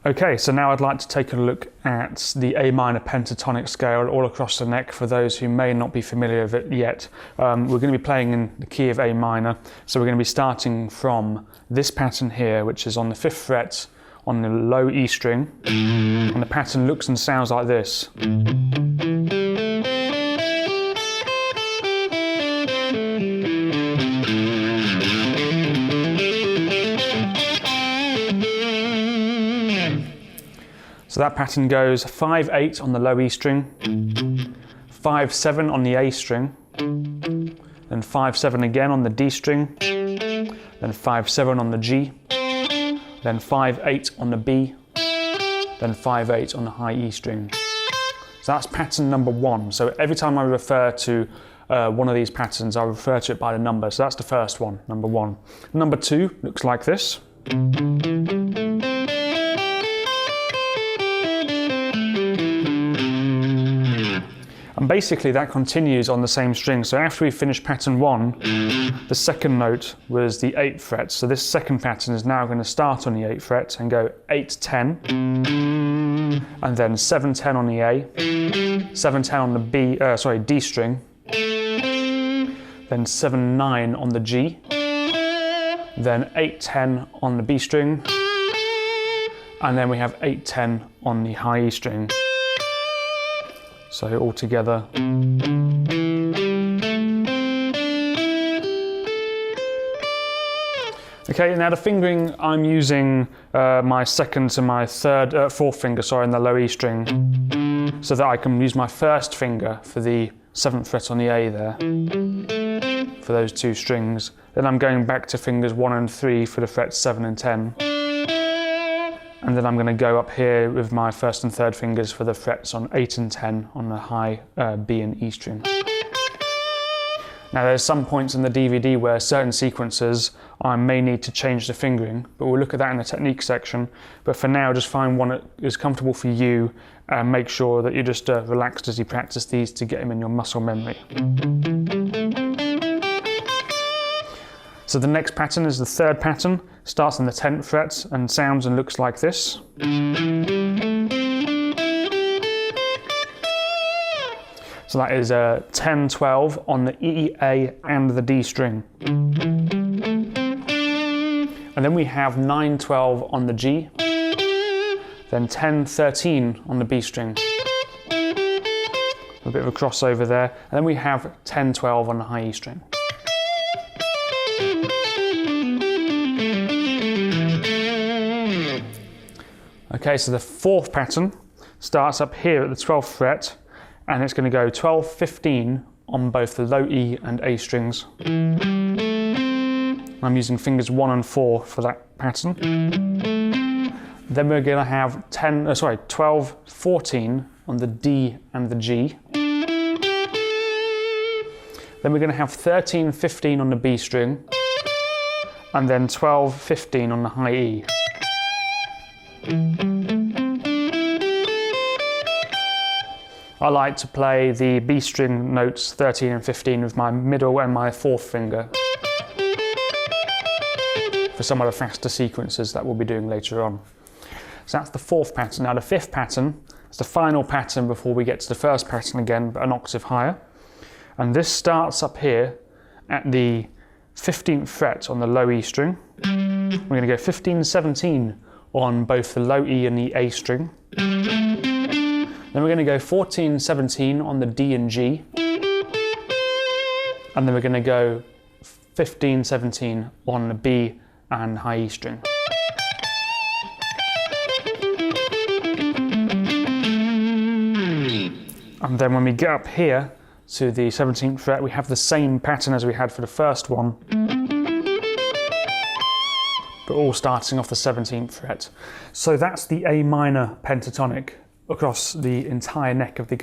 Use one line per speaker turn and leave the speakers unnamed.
Okay, so now I'd like to take a look at the A minor pentatonic scale all across the neck for those who may not be familiar with it yet. We're going to be playing in the key of A minor, so we're going to be starting from this pattern here, which is on the 5th fret on the low E string, and the pattern looks and sounds like this. So that pattern goes 5-8 on the low E string, 5-7 on the A string, then 5-7 again on the D string, then 5-7 on the G, then 5-8 on the B, then 5-8 on the high E string. So that's pattern number 1. So every time I refer to one of these patterns, I refer to it by the number. So that's the first one, number 1. Number 2 looks like this. And basically that continues on the same string. So after we finish pattern 1, the second note was the 8th fret. So this second pattern is now going to start on the 8th fret and go 8-10, and then 7-10 on the A, 7-10 on the D string, then 7-9 on the G, then 8-10 on the B string, and then we have 8-10 on the high E string. So all together. Okay, now the fingering, I'm using my second to my fourth finger, in the low E string, so that I can use my first finger for the 7th fret on the A there, for those 2 strings. Then I'm going back to fingers 1 and 3 for the frets 7 and 10. And then I'm going to go up here with my 1st and 3rd fingers for the frets on 8 and 10 on the high B and E string. Now there's some points in the DVD where certain sequences I may need to change the fingering, but we'll look at that in the technique section. But for now, just find one that is comfortable for you and make sure that you're just relaxed as you practice these to get them in your muscle memory. So the next pattern is the 3rd pattern, starts on the 10th fret and sounds and looks like this. So that is 10-12 on the E, A and the D string. And then we have 9-12 on the G, then 10-13 on the B string. A bit of a crossover there. And then we have 10-12 on the high E string. Okay, so the 4th pattern starts up here at the 12th fret, and it's going to go 12-15 on both the low E and A strings. I'm using fingers 1 and 4 for that pattern. Then we're going to have 12-14 on the D and the G. Then we're going to have 13-15 on the B string, and then 12-15 on the high E. I like to play the B string notes 13 and 15 with my middle and my 4th finger for some of the faster sequences that we'll be doing later on. So that's the 4th pattern. Now the 5th pattern is the final pattern before we get to the 1st pattern again, but an octave higher. And this starts up here at the 15th fret on the low E string. We're going to go 15-17 on both the low E and the A string. Then we're going to go 14-17 on the D and G. And then we're going to go 15-17 on the B and high E string. And then when we get up here to the 17th fret, we have the same pattern as we had for the first one, but all starting off the 17th fret. So that's the A minor pentatonic across the entire neck of the guitar.